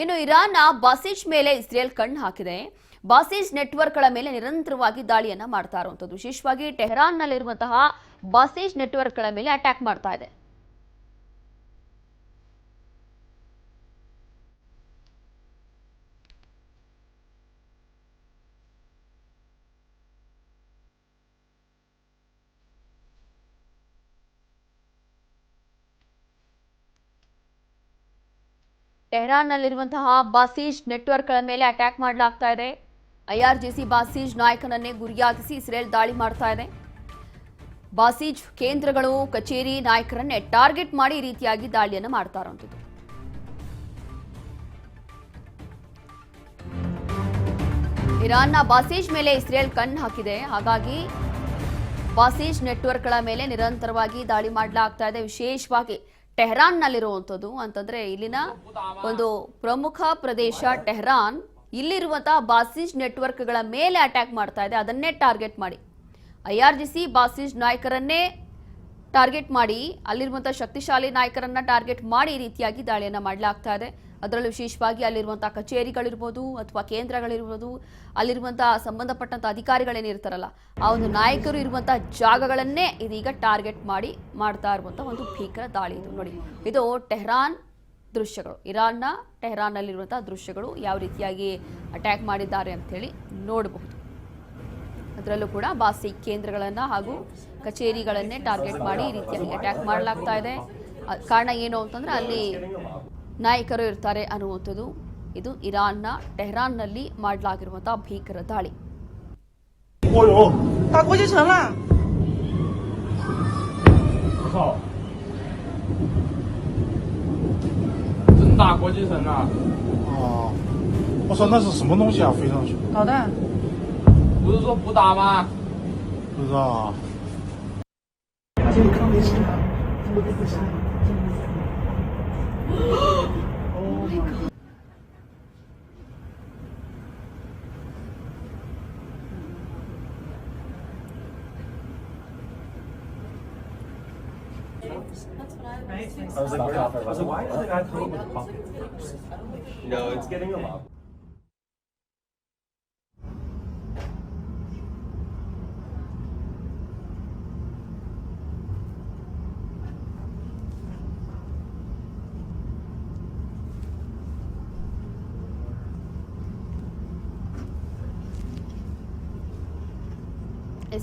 ಇನ್ನು ಇರಾನ್ನ ಬಾಸಿಜ್ ಮೇಲೆ ಇಸ್ರೇಲ್ ಕಣ್ಣು ಹಾಕಿದೆ. ಬಾಸಿಜ್ ನೆಟ್ವರ್ಕ್ಗಳ ಮೇಲೆ ನಿರಂತರವಾಗಿ ದಾಳಿಯನ್ನ ಮಾಡ್ತಾ ಇರುವಂತದ್ದು. ವಿಶೇಷವಾಗಿ ಟೆಹರಾನ್ನಲ್ಲಿರುವಂತಹ ಬಾಸಿಜ್ ನೆಟ್ವರ್ಕ್ಗಳ ಮೇಲೆ ಅಟ್ಯಾಕ್ ಮಾಡ್ತಾ ಇದೆ. ಟೆಹರಾನ್ನಲ್ಲಿರುವಂತಹ ಬಾಸಿಜ್ ನೆಟ್ವರ್ಕ್ಗಳ ಮೇಲೆ ಅಟ್ಯಾಕ್ ಮಾಡಲಾಗ್ತಾ ಇದೆ. ಐಆರ್ಜಿಸಿ ಬಾಸಿಜ್ ನಾಯಕನನ್ನೇ ಗುರಿಯಾಗಿಸಿ ಇಸ್ರೇಲ್ ದಾಳಿ ಮಾಡ್ತಾ ಇದೆ. ಬಾಸಿಜ್ ಕೇಂದ್ರಗಳು, ಕಚೇರಿ ನಾಯಕರನ್ನೇ ಟಾರ್ಗೆಟ್ ಮಾಡಿ ಈ ರೀತಿಯಾಗಿ ದಾಳಿಯನ್ನು ಮಾಡ್ತಾ ಇರುವಂಥದ್ದು. ಇರಾನ್ನ ಬಾಸಿಜ್ ಮೇಲೆ ಇಸ್ರೇಲ್ ಕಣ್ಣು ಹಾಕಿದೆ. ಹಾಗಾಗಿ ಬಾಸಿಜ್ ನೆಟ್ವರ್ಕ್ಗಳ ಮೇಲೆ ನಿರಂತರವಾಗಿ ದಾಳಿ ಮಾಡಲಾಗ್ತಾ ಇದೆ. ವಿಶೇಷವಾಗಿ ಟೆಹರಾನ್ನಲ್ಲಿರುವಂಥದ್ದು ಅಂತಂದ್ರೆ ಇಲ್ಲಿನ ಒಂದು ಪ್ರಮುಖ ಪ್ರದೇಶ ಟೆಹರಾನ್. ಇಲ್ಲಿರುವಂತಹ ಬಾಸಿಜ್ ನೆಟ್ವರ್ಕ್ಗಳ ಮೇಲೆ ಅಟ್ಯಾಕ್ ಮಾಡ್ತಾ ಇದೆ. ಅದನ್ನೇ ಟಾರ್ಗೆಟ್ ಮಾಡಿ ಐಆರ್ಜಿಸಿ ಬಾಸಿಜ್ ನಾಯಕರನ್ನೇ ಟಾರ್ಗೆಟ್ ಮಾಡಿ, ಅಲ್ಲಿರುವಂತಹ ಶಕ್ತಿಶಾಲಿ ನಾಯಕರನ್ನ ಟಾರ್ಗೆಟ್ ಮಾಡಿ ಈ ರೀತಿಯಾಗಿ ದಾಳಿಯನ್ನ ಮಾಡಲಾಗ್ತಾ ಇದೆ. ಅದರಲ್ಲೂ ವಿಶೇಷವಾಗಿ ಅಲ್ಲಿರುವಂತಹ ಕಚೇರಿಗಳಿರ್ಬೋದು ಅಥವಾ ಕೇಂದ್ರಗಳಿರ್ಬೋದು, ಅಲ್ಲಿರುವಂತಹ ಸಂಬಂಧಪಟ್ಟಂತ ಅಧಿಕಾರಿಗಳೇನಿರ್ತಾರಲ್ಲ ಆ ಒಂದು ನಾಯಕರು ಇರುವಂತಹ ಜಾಗಗಳನ್ನೇ ಇದೀಗ ಟಾರ್ಗೆಟ್ ಮಾಡಿ ಮಾಡ್ತಾ ಇರುವಂತಹ ಒಂದು ಭೀಕರ ದಾಳಿ ಇದು. ನೋಡಿ, ಇದು ಟೆಹರಾನ್ ದೃಶ್ಯಗಳು, ಇರಾನ್ನ ಟೆಹರಾನ್ನಲ್ಲಿರುವಂತಹ ದೃಶ್ಯಗಳು ಯಾವ ರೀತಿಯಾಗಿ ಅಟ್ಯಾಕ್ ಮಾಡಿದ್ದಾರೆ ಅಂತ ಹೇಳಿ ನೋಡಬಹುದು. ಅದರಲ್ಲೂ ಕೂಡ ಬಾಸಿ ಕೇಂದ್ರಗಳನ್ನ ಹಾಗೂ ಕಚೇರಿಗಳನ್ನೇ ಟಾರ್ಗೆಟ್ ಮಾಡಿ ಈ ರೀತಿಯಾಗಿ ಅಟ್ಯಾಕ್ ಮಾಡಲಾಗ್ತಾ ಇದೆ. ಕಾರಣ ಏನು ಅಂತಂದ್ರೆ ಅಲ್ಲಿ ನಾಯಕರು ಇರ್ತಾರೆ ಅನ್ನುವಂಥದ್ದು. ಇದು ಇರಾನ್ನ ಟೆಹರಾನ್ನಲ್ಲಿ ಮಾಡಲಾಗಿರುವಂತಹ ಭೀಕರ ದಾಳಿ. 打国际城了。我操！真打国际城啊！哦，我说那是什么东西啊？飞上去？导弹。不是说不打吗？不知道啊。I was like, why is the guy playing with puppets? No, it's getting him up.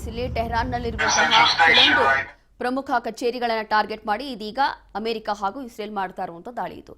ಇಲ್ಲಿ ಟೆಹರಾನ್ನಲ್ಲಿರುವಂತಹ ಕೆಲವೊಂದು ಪ್ರಮುಖ ಕಚೇರಿಗಳನ್ನು ಟಾರ್ಗೆಟ್ ಮಾಡಿ ಇದೀಗ ಅಮೆರಿಕ ಹಾಗೂ ಇಸ್ರೇಲ್ ಮಾಡ್ತಾ ಇರುವಂತಹ ದಾಳಿ ಇದು.